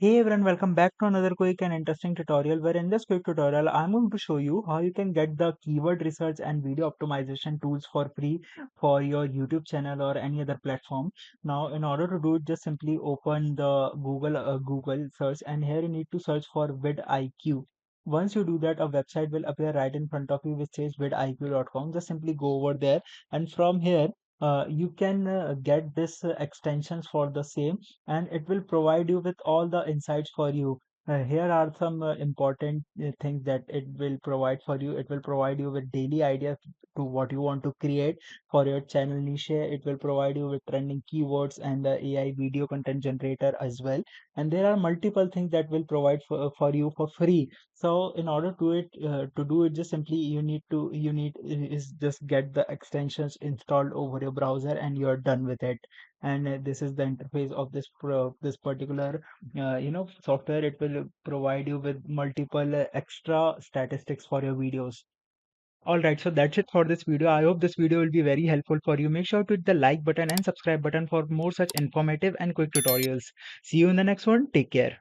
Hey everyone, welcome back to another quick and interesting tutorial where in this quick tutorial I'm going to show you how you can get the keyword research and video optimization tools for free for your YouTube channel or any other platform. Now in order to do it, just simply open the Google search, and here you need to search for VidIQ. Once you do that, a website will appear right in front of you which says vidiq.com. Just simply go over there, and from here you can get this extensions for the same, and it will provide you with all the insights for you. Here are some important things that it will provide for you. It will provide you with daily ideas to what you want to create for your channel niche. It will provide you with trending keywords and the AI video content generator as well. And there are multiple things that will provide for you for free. So in order to do it, just simply you need is just get the extensions installed over your browser and you're done with it. And this is the interface of this particular software. It will provide you with multiple extra statistics for your videos. All right, so that's it for this video. I hope this video will be very helpful for you. Make sure to hit the like button and subscribe button for more such informative and quick tutorials. See you in the next one. Take care.